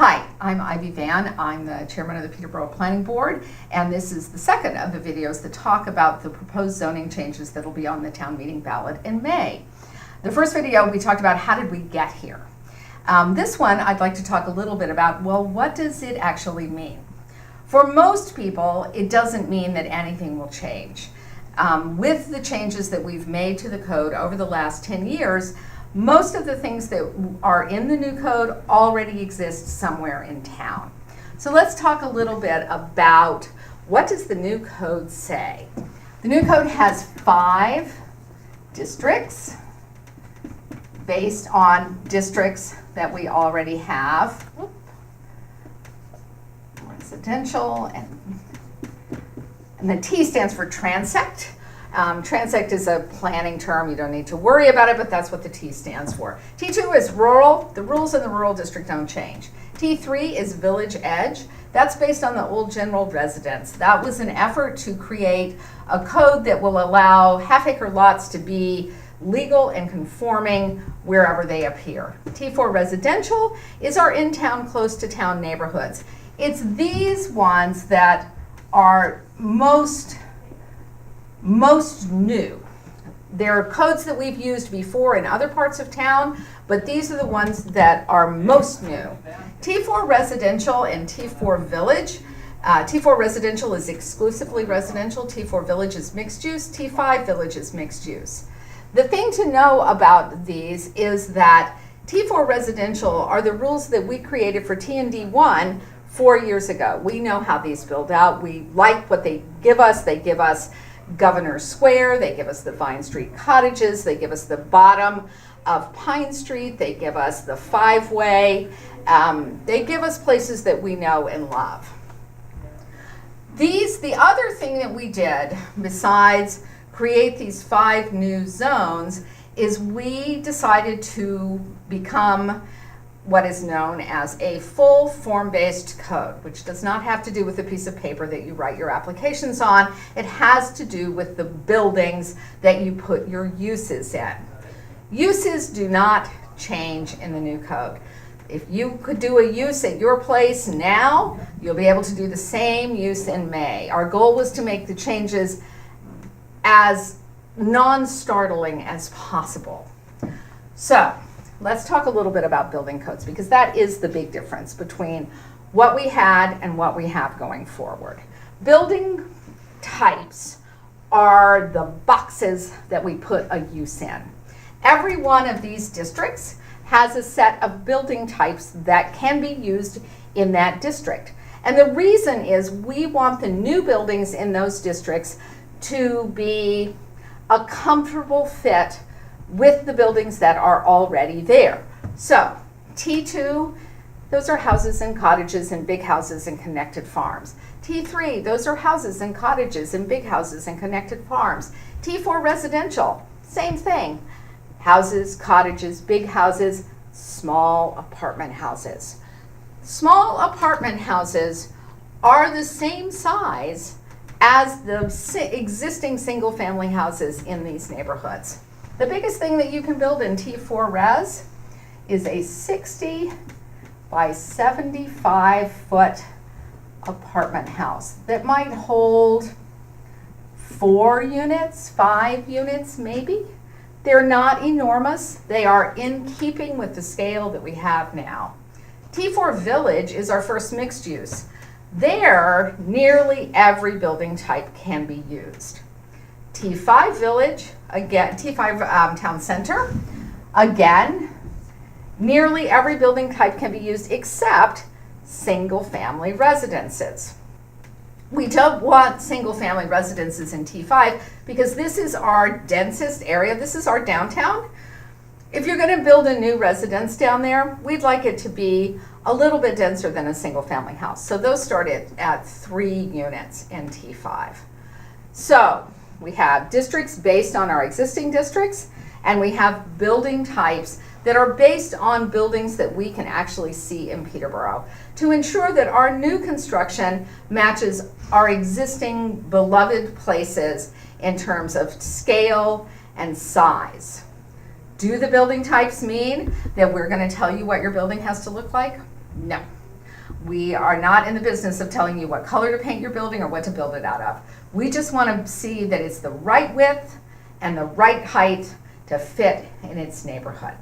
Hi, I'm Ivy Van. I'm the chairman of the Peterborough Planning Board, and this is the second of the videos that talk about the proposed zoning changes that will be on the town meeting ballot in May. The first video, we talked about how did we get here. This one, I'd like to talk a little bit about, well, what does it actually mean? For most people, it doesn't mean that anything will change. With the changes that we've made to the code over the last 10 years, most of the things that are in the new code already exist somewhere in town. So let's talk a little bit about what does the new code say. The new code has 5 districts based on districts that we already have. Residential, and the T stands for Transect. Transect is a planning term. You don't need to worry about it, but that's what the T stands for. T2 is rural. The rules in the rural district don't change. T3 is village edge. That's based on the old general residence. That was an effort to create a code that will allow half-acre lots to be legal and conforming wherever they appear. T4 residential is our in-town, close-to-town neighborhoods. It's these ones that are most new. There are codes that we've used before in other parts of town, but these are the ones that are most new. T4 residential and T4 village. T4 residential is exclusively residential. T4 village is mixed use. T5 village is mixed use. The thing to know about these is that T4 residential are the rules that we created for T&D1 4 years ago. We know how these build out. We like what they give us. They give us Governor Square, they give us the Vine Street cottages, they give us the bottom of Pine Street, they give us the 5-way, they give us places that we know and love. The other thing that we did, besides create these 5 new zones, is we decided to become what is known as a full form-based code, which does not have to do with a piece of paper that you write your applications on. It has to do with the buildings that you put your uses in. Uses do not change in the new code. If you could do a use at your place now, you'll be able to do the same use in May. Our goal was to make the changes as non-startling as possible. So, let's talk a little bit about building codes, because that is the big difference between what we had and what we have going forward. Building types are the boxes that we put a use in. Every one of these districts has a set of building types that can be used in that district. And the reason is we want the new buildings in those districts to be a comfortable fit with the buildings that are already there. So, T2, those are houses and cottages and big houses and connected farms. T3, those are houses and cottages and big houses and connected farms. T4 residential, same thing. Houses, cottages, big houses, small apartment houses. Small apartment houses are the same size as the existing single-family houses in these neighborhoods. The biggest thing that you can build in T4 res is a 60 by 75 foot apartment house that might hold 4 units, 5 units maybe. They're not enormous. They are in keeping with the scale that we have now. T4 village is our first mixed use. There, nearly every building type can be used. T5 village, again, T5 town center, again, nearly every building type can be used except single-family residences. We don't want single-family residences in T5 because this is our densest area. This is our downtown. If you're going to build a new residence down there, we'd like it to be a little bit denser than a single-family house. So those start at 3 units in T5. So we have districts based on our existing districts, and we have building types that are based on buildings that we can actually see in Peterborough to ensure that our new construction matches our existing beloved places in terms of scale and size. Do the building types mean that we're going to tell you what your building has to look like? No. We are not in the business of telling you what color to paint your building or what to build it out of. We just want to see that it's the right width and the right height to fit in its neighborhood.